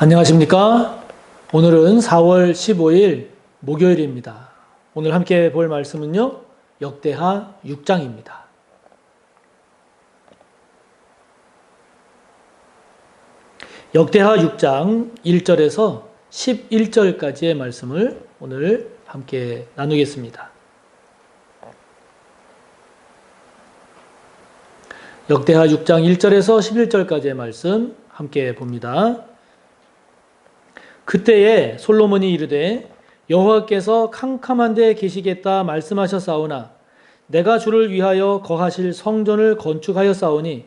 안녕하십니까? 오늘은 4월 15일 목요일입니다. 오늘 함께 볼 말씀은요, 역대하 6장입니다. 역대하 6장 1절에서 11절까지의 말씀을 오늘 함께 나누겠습니다. 역대하 6장 1절에서 11절까지의 말씀 함께 봅니다. 그때에 솔로몬이 이르되 여호와께서 캄캄한 데 계시겠다 말씀하셨사오나 내가 주를 위하여 거하실 성전을 건축하였사오니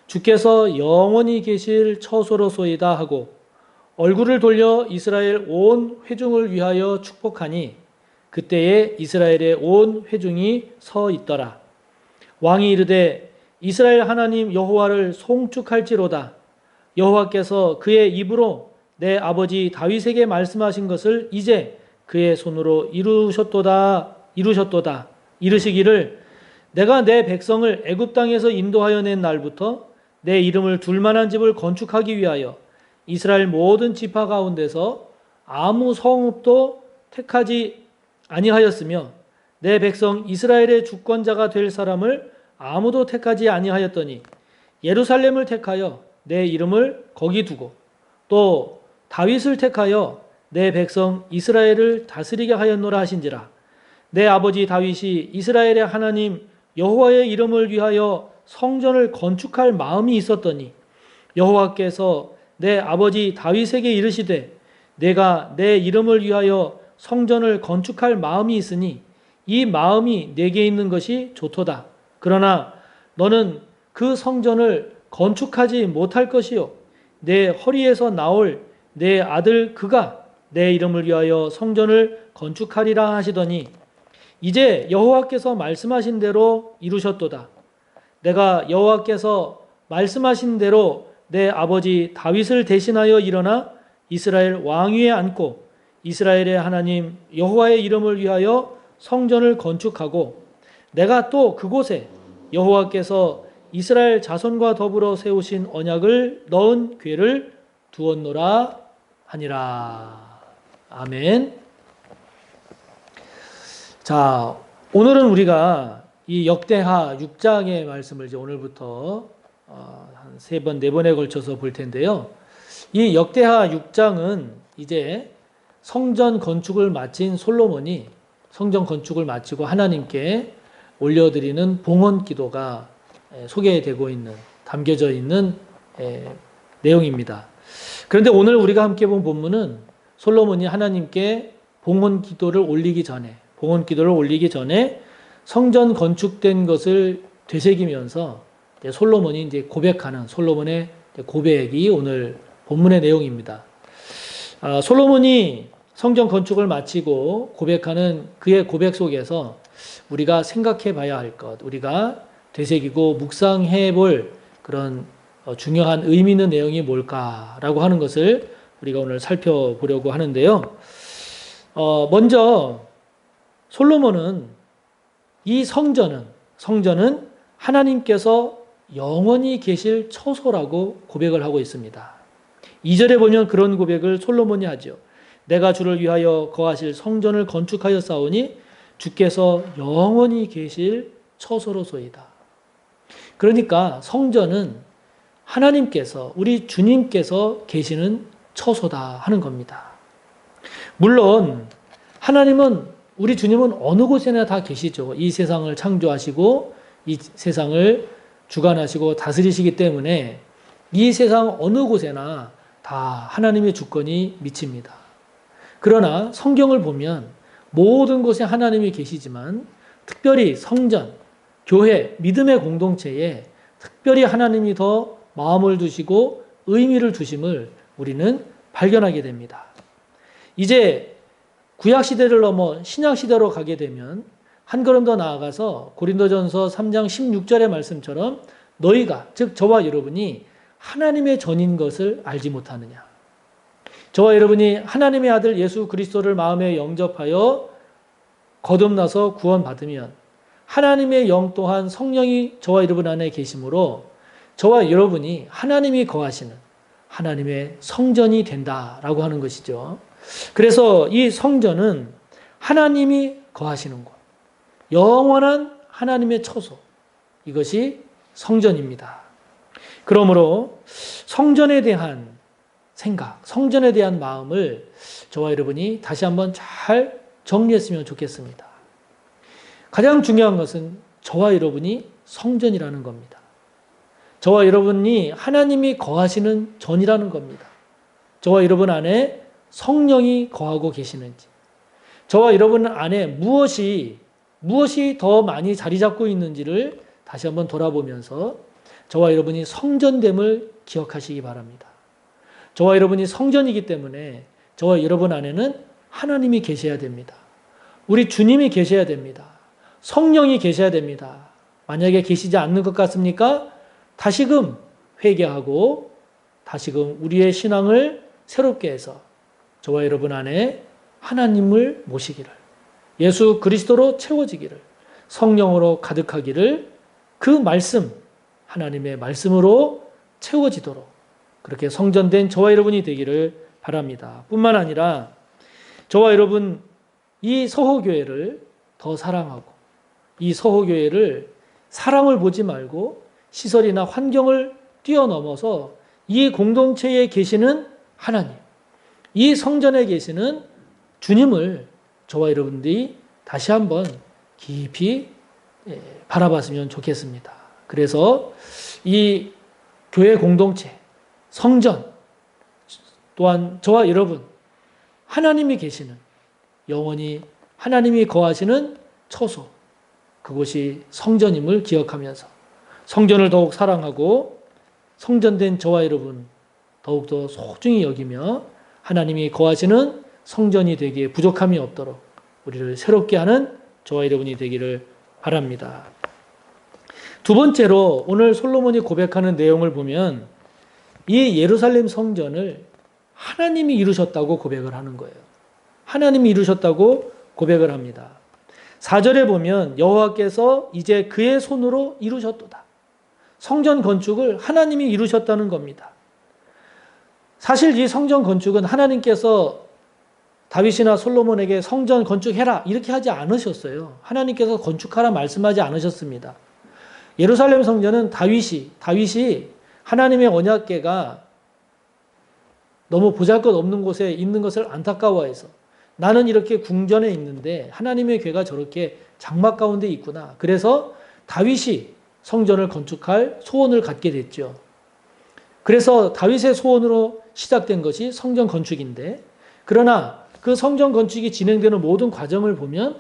주께서 영원히 계실 처소로소이다 하고 얼굴을 돌려 이스라엘 온 회중을 위하여 축복하니 그때에 이스라엘의 온 회중이 서 있더라. 왕이 이르되 이스라엘 하나님 여호와를 송축할지로다. 여호와께서 그의 입으로 내 아버지 다윗에게 말씀하신 것을 이제 그의 손으로 이루셨도다. 이르시기를 내가 내 백성을 애굽 땅에서 인도하여 낸 날부터 내 이름을 둘 만한 집을 건축하기 위하여 이스라엘 모든 지파 가운데서 아무 성읍도 택하지 아니하였으며 내 백성 이스라엘의 주권자가 될 사람을 아무도 택하지 아니하였더니 예루살렘을 택하여 내 이름을 거기 두고 또 다윗을 택하여 내 백성 이스라엘을 다스리게 하였노라 하신지라. 내 아버지 다윗이 이스라엘의 하나님 여호와의 이름을 위하여 성전을 건축할 마음이 있었더니 여호와께서 내 아버지 다윗에게 이르시되 내가 내 이름을 위하여 성전을 건축할 마음이 있으니 이 마음이 내게 있는 것이 좋도다. 그러나 너는 그 성전을 건축하지 못할 것이요 내 허리에서 나올 내 아들 그가 내 이름을 위하여 성전을 건축하리라 하시더니 이제 여호와께서 말씀하신 대로 이루셨도다. 내가 여호와께서 말씀하신 대로 내 아버지 다윗을 대신하여 일어나 이스라엘 왕위에 앉고 이스라엘의 하나님 여호와의 이름을 위하여 성전을 건축하고 내가 또 그곳에 여호와께서 이스라엘 자손과 더불어 세우신 언약을 넣은 궤를 두었노라 하니라. 아멘. 자, 오늘은 우리가 이 역대하 6장의 말씀을 이제 오늘부터 한 3번, 4번에 걸쳐서 볼 텐데요. 이 역대하 6장은 이제 성전 건축을 마친 솔로몬이 성전 건축을 마치고 하나님께 올려드리는 봉헌 기도가 소개되고 있는, 담겨져 있는 내용입니다. 그런데 오늘 우리가 함께 본 본문은 솔로몬이 하나님께 봉헌 기도를 올리기 전에 성전 건축된 것을 되새기면서 솔로몬이 이제 고백하는 솔로몬의 고백이 오늘 본문의 내용입니다. 솔로몬이 성전 건축을 마치고 고백하는 그의 고백 속에서 우리가 생각해 봐야 할 것, 우리가 되새기고 묵상해 볼 그런 중요한 의미 있는 내용이 뭘까라고 하는 것을 우리가 오늘 살펴보려고 하는데요. 먼저 솔로몬은 이 성전은 하나님께서 영원히 계실 처소라고 고백을 하고 있습니다. 2절에 보면 그런 고백을 솔로몬이 하죠. 내가 주를 위하여 거하실 성전을 건축하였사오니 주께서 영원히 계실 처소로소이다. 그러니까 성전은 하나님께서, 우리 주님께서 계시는 처소다 하는 겁니다. 물론 하나님은, 우리 주님은 어느 곳에나 다 계시죠. 이 세상을 창조하시고 이 세상을 주관하시고 다스리시기 때문에 이 세상 어느 곳에나 다 하나님의 주권이 미칩니다. 그러나 성경을 보면 모든 곳에 하나님이 계시지만 특별히 성전, 교회, 믿음의 공동체에 특별히 하나님이 더 마음을 두시고 의미를 두심을 우리는 발견하게 됩니다. 이제 구약시대를 넘어 신약시대로 가게 되면 한 걸음 더 나아가서 고린도전서 3장 16절의 말씀처럼 너희가, 즉 저와 여러분이 하나님의 전인 것을 알지 못하느냐. 저와 여러분이 하나님의 아들 예수 그리스도를 마음에 영접하여 거듭나서 구원받으면 하나님의 영 또한 성령이 저와 여러분 안에 계시므로 저와 여러분이 하나님이 거하시는 하나님의 성전이 된다라고 하는 것이죠. 그래서 이 성전은 하나님이 거하시는 곳, 영원한 하나님의 처소, 이것이 성전입니다. 그러므로 성전에 대한 생각, 성전에 대한 마음을 저와 여러분이 다시 한번 잘 정리했으면 좋겠습니다. 가장 중요한 것은 저와 여러분이 성전이라는 겁니다. 저와 여러분이 하나님이 거하시는 전이라는 겁니다. 저와 여러분 안에 성령이 거하고 계시는지, 저와 여러분 안에 무엇이 더 많이 자리 잡고 있는지를 다시 한번 돌아보면서 저와 여러분이 성전됨을 기억하시기 바랍니다. 저와 여러분이 성전이기 때문에 저와 여러분 안에는 하나님이 계셔야 됩니다. 우리 주님이 계셔야 됩니다. 성령이 계셔야 됩니다. 만약에 계시지 않는 것 같습니까? 다시금 회개하고 다시금 우리의 신앙을 새롭게 해서 저와 여러분 안에 하나님을 모시기를, 예수 그리스도로 채워지기를, 성령으로 가득하기를, 그 말씀, 하나님의 말씀으로 채워지도록 그렇게 성전된 저와 여러분이 되기를 바랍니다. 뿐만 아니라 저와 여러분 이 서호교회를 더 사랑하고, 이 서호교회를 사람을 보지 말고 시설이나 환경을 뛰어넘어서 이 공동체에 계시는 하나님, 이 성전에 계시는 주님을 저와 여러분들이 다시 한번 깊이 바라봤으면 좋겠습니다. 그래서 이 교회 공동체, 성전, 또한 저와 여러분, 하나님이 계시는, 영원히 하나님이 거하시는 처소, 그곳이 성전임을 기억하면서 성전을 더욱 사랑하고 성전된 저와 여러분 더욱더 소중히 여기며 하나님이 거하시는 성전이 되기에 부족함이 없도록 우리를 새롭게 하는 저와 여러분이 되기를 바랍니다. 두 번째로 오늘 솔로몬이 고백하는 내용을 보면 이 예루살렘 성전을 하나님이 이루셨다고 고백을 하는 거예요. 하나님이 이루셨다고 고백을 합니다. 4절에 보면 여호와께서 이제 그의 손으로 이루셨도다. 성전 건축을 하나님이 이루셨다는 겁니다. 사실 이 성전 건축은 하나님께서 다윗이나 솔로몬에게 성전 건축해라 이렇게 하지 않으셨어요. 하나님께서 건축하라 말씀하지 않으셨습니다. 예루살렘 성전은 다윗이 하나님의 언약궤가 너무 보잘것없는 곳에 있는 것을 안타까워해서 나는 이렇게 궁전에 있는데 하나님의 궤가 저렇게 장막 가운데 있구나. 그래서 다윗이 성전을 건축할 소원을 갖게 됐죠. 그래서 다윗의 소원으로 시작된 것이 성전 건축인데, 그러나 그 성전 건축이 진행되는 모든 과정을 보면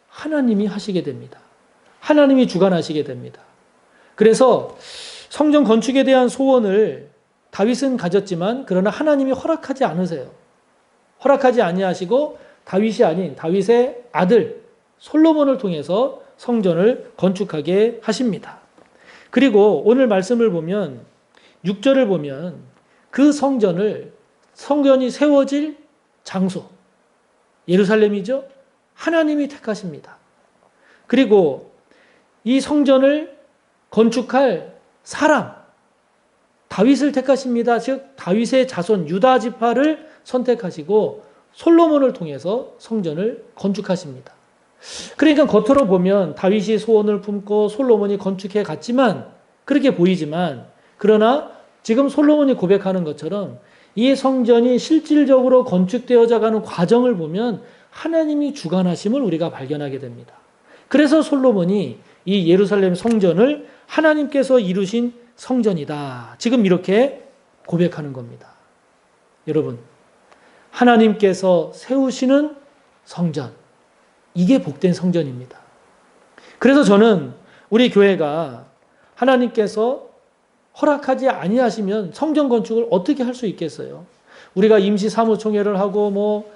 하나님이 하시게 됩니다. 하나님이 주관하시게 됩니다. 그래서 성전 건축에 대한 소원을 다윗은 가졌지만 그러나 하나님이 허락하지 않으세요. 허락하지 아니하시고 다윗이 아닌 다윗의 아들 솔로몬을 통해서 성전을 건축하게 하십니다. 그리고 오늘 말씀을 보면 6절을 보면 그 성전이 세워질 장소, 예루살렘이죠. 하나님이 택하십니다. 그리고 이 성전을 건축할 사람, 다윗을 택하십니다. 즉 다윗의 자손 유다 지파를 선택하시고 솔로몬을 통해서 성전을 건축하십니다. 그러니까 겉으로 보면 다윗이 소원을 품고 솔로몬이 건축해 갔지만 그렇게 보이지만, 그러나 지금 솔로몬이 고백하는 것처럼 이 성전이 실질적으로 건축되어져 가는 과정을 보면 하나님이 주관하심을 우리가 발견하게 됩니다. 그래서 솔로몬이 이 예루살렘 성전을 하나님께서 이루신 성전이다, 지금 이렇게 고백하는 겁니다. 여러분, 하나님께서 세우시는 성전, 이게 복된 성전입니다. 그래서 저는 우리 교회가 하나님께서 허락하지 아니하시면 성전 건축을 어떻게 할 수 있겠어요? 우리가 임시 사무총회를 하고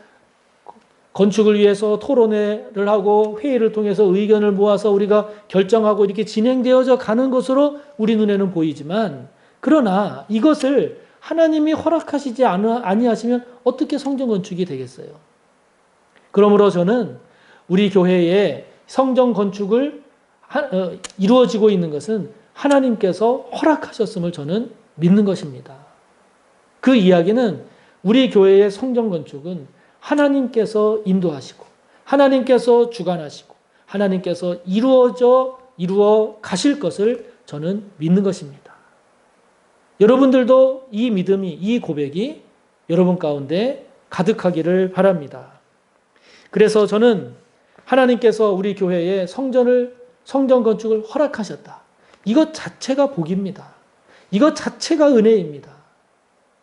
건축을 위해서 토론회를 하고 회의를 통해서 의견을 모아서 우리가 결정하고 이렇게 진행되어져 가는 것으로 우리 눈에는 보이지만, 그러나 이것을 하나님이 허락하시지 아니하시면 어떻게 성전 건축이 되겠어요? 그러므로 저는 우리 교회의 성전 건축을 이루어지고 있는 것은 하나님께서 허락하셨음을 저는 믿는 것입니다. 그 이야기는 우리 교회의 성전 건축은 하나님께서 인도하시고 하나님께서 주관하시고 하나님께서 이루어 가실 것을 저는 믿는 것입니다. 여러분들도 이 믿음이, 이 고백이 여러분 가운데 가득하기를 바랍니다. 그래서 저는 하나님께서 우리 교회에 성전 건축을 허락하셨다. 이것 자체가 복입니다. 이것 자체가 은혜입니다.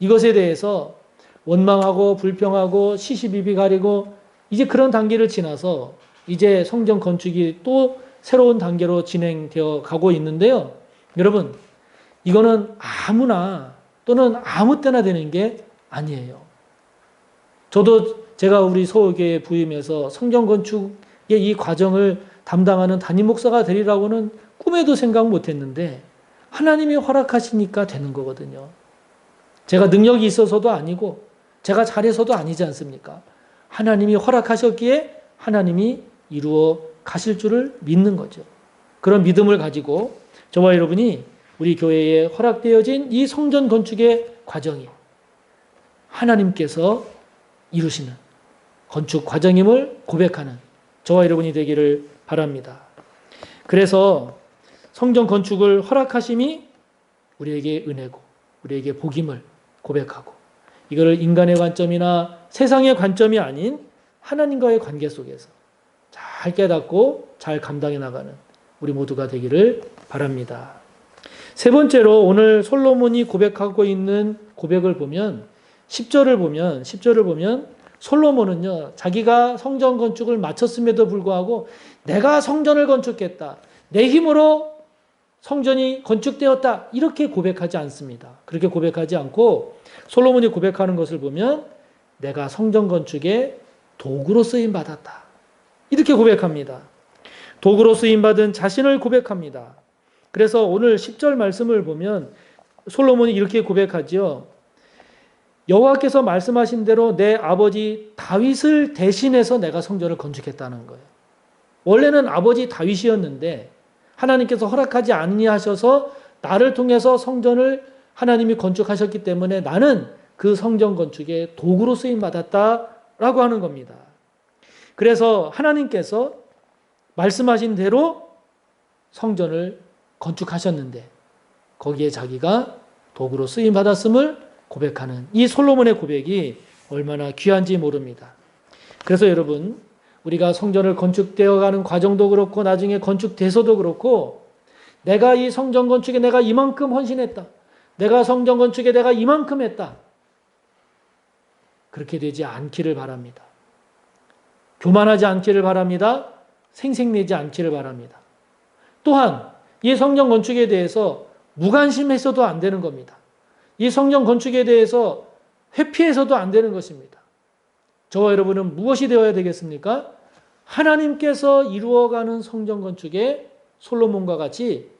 이것에 대해서 원망하고 불평하고 시시비비 가리고 이제 그런 단계를 지나서 이제 성전 건축이 또 새로운 단계로 진행되어 가고 있는데요. 여러분, 이거는 아무나 또는 아무 때나 되는 게 아니에요. 저도 제가 우리 서울교회 부임해서 성전 건축의 이 과정을 담당하는 담임 목사가 되리라고는 꿈에도 생각 못했는데 하나님이 허락하시니까 되는 거거든요. 제가 능력이 있어서도 아니고 제가 잘해서도 아니지 않습니까? 하나님이 허락하셨기에 하나님이 이루어 가실 줄을 믿는 거죠. 그런 믿음을 가지고 저와 여러분이 우리 교회에 허락되어진 이 성전 건축의 과정이 하나님께서 이루시는 건축 과정임을 고백하는 저와 여러분이 되기를 바랍니다. 그래서 성전 건축을 허락하심이 우리에게 은혜고 우리에게 복임을 고백하고 이거를 인간의 관점이나 세상의 관점이 아닌 하나님과의 관계 속에서 잘 깨닫고 잘 감당해 나가는 우리 모두가 되기를 바랍니다. 세 번째로 오늘 솔로몬이 고백하고 있는 고백을 보면 10절을 보면 솔로몬은요, 자기가 성전 건축을 마쳤음에도 불구하고 내가 성전을 건축했다. 내 힘으로 성전이 건축되었다. 이렇게 고백하지 않습니다. 그렇게 고백하지 않고 솔로몬이 고백하는 것을 보면 내가 성전 건축의 도구로 쓰임 받았다. 이렇게 고백합니다. 도구로 쓰임 받은 자신을 고백합니다. 그래서 오늘 10절 말씀을 보면 솔로몬이 이렇게 고백하지요. 여호와께서 말씀하신 대로 내 아버지 다윗을 대신해서 내가 성전을 건축했다는 거예요. 원래는 아버지 다윗이었는데 하나님께서 허락하지 아니하셔서 나를 통해서 성전을 하나님이 건축하셨기 때문에 나는 그 성전 건축의 도구로 쓰임 받았다라고 하는 겁니다. 그래서 하나님께서 말씀하신 대로 성전을 건축하셨는데 거기에 자기가 도구로 쓰임 받았음을 고백하는 이 솔로몬의 고백이 얼마나 귀한지 모릅니다. 그래서 여러분, 우리가 성전을 건축되어가는 과정도 그렇고 나중에 건축돼서도 그렇고 내가 이 성전 건축에 내가 이만큼 헌신했다. 내가 성전 건축에 내가 이만큼 했다. 그렇게 되지 않기를 바랍니다. 교만하지 않기를 바랍니다. 생색내지 않기를 바랍니다. 또한 이 성전 건축에 대해서 무관심해서도 안 되는 겁니다. 이 성전 건축에 대해서 회피해서도 안 되는 것입니다. 저와 여러분은 무엇이 되어야 되겠습니까? 하나님께서 이루어가는 성전 건축에 솔로몬과 같이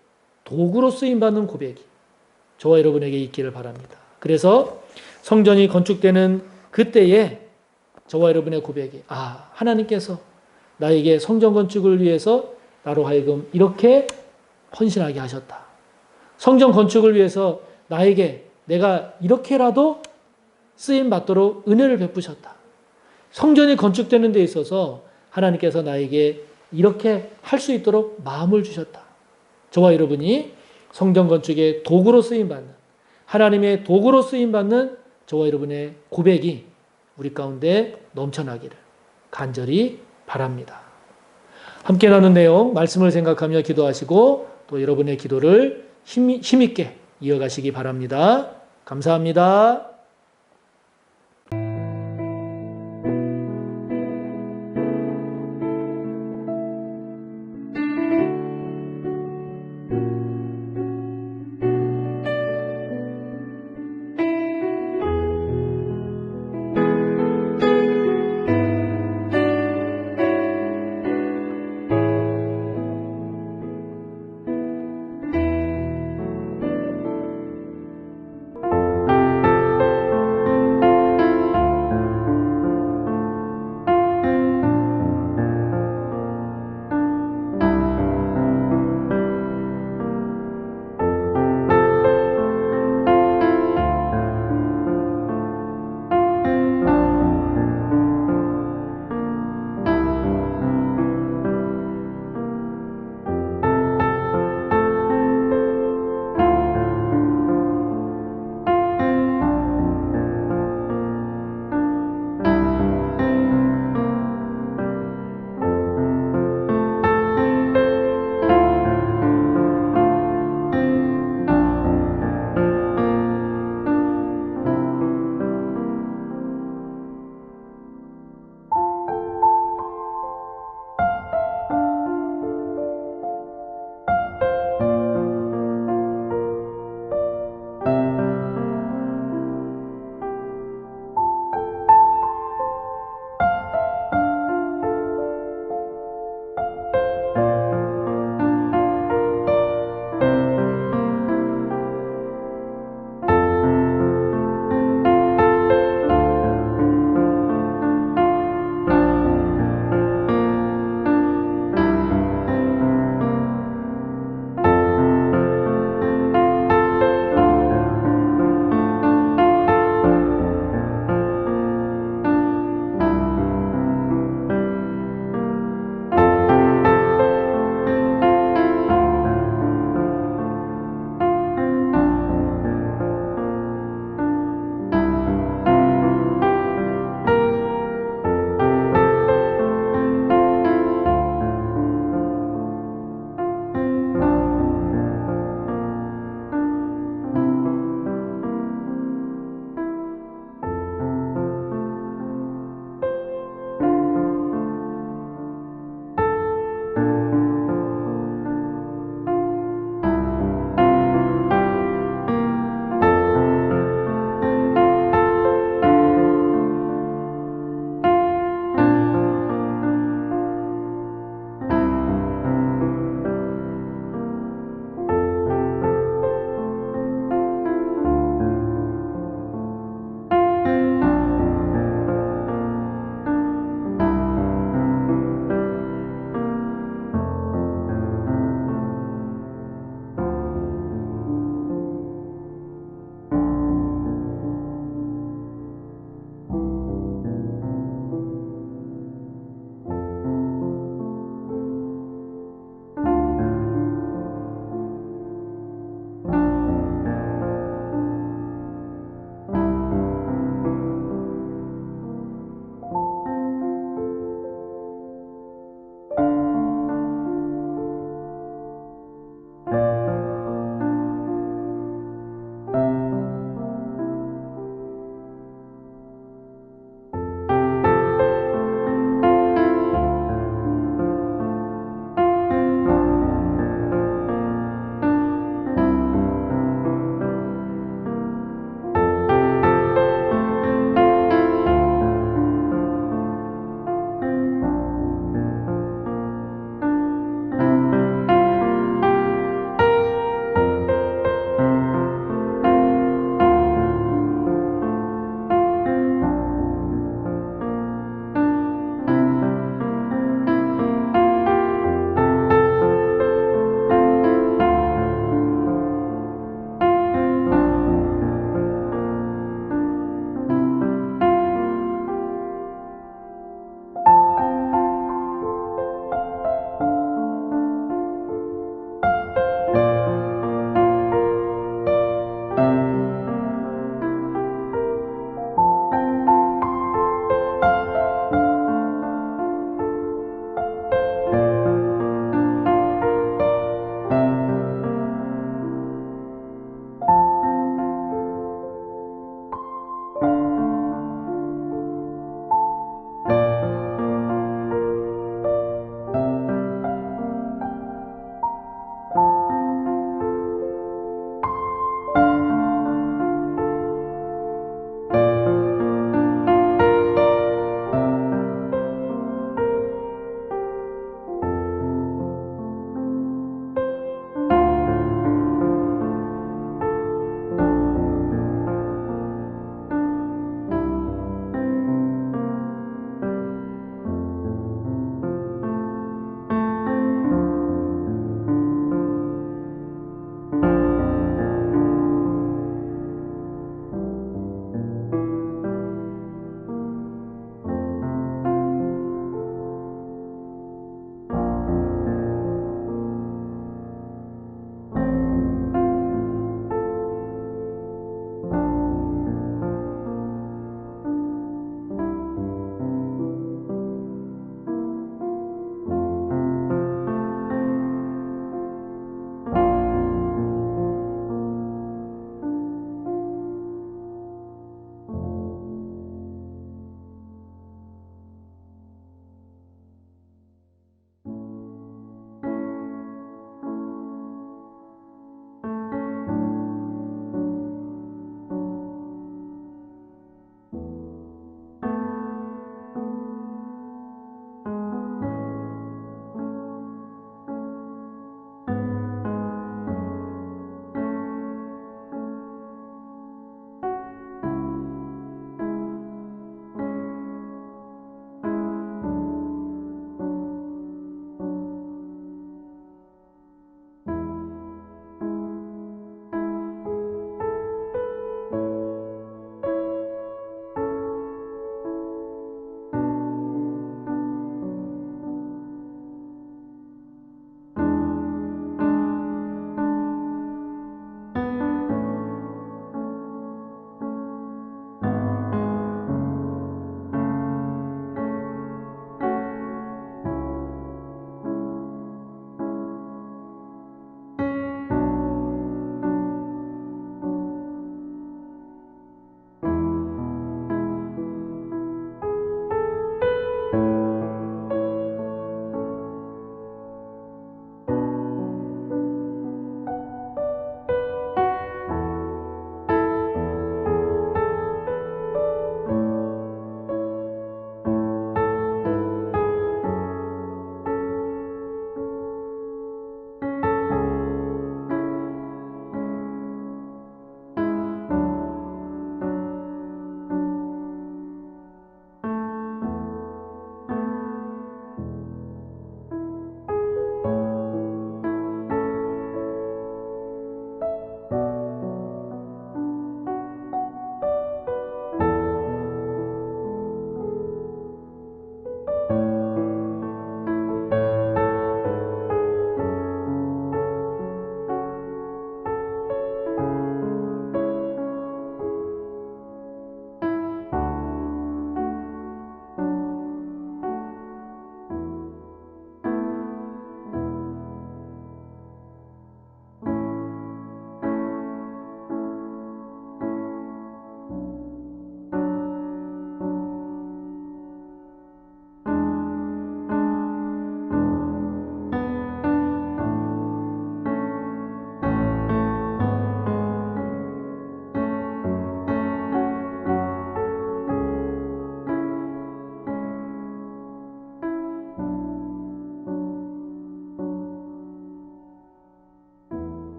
도구로 쓰임받는 고백이 저와 여러분에게 있기를 바랍니다. 그래서 성전이 건축되는 그때에 저와 여러분의 고백이 하나님께서 나에게 성전 건축을 위해서 나로 하여금 이렇게 헌신하게 하셨다. 성전 건축을 위해서 나에게 내가 이렇게라도 쓰임받도록 은혜를 베푸셨다. 성전이 건축되는 데 있어서 하나님께서 나에게 이렇게 할 수 있도록 마음을 주셨다. 저와 여러분이 성전 건축의 도구로 쓰임받는 하나님의 도구로 쓰임받는 저와 여러분의 고백이 우리 가운데 넘쳐나기를 간절히 바랍니다. 함께 나눈 내용 말씀을 생각하며 기도하시고 또 여러분의 기도를 힘있게 이어가시기 바랍니다. 감사합니다.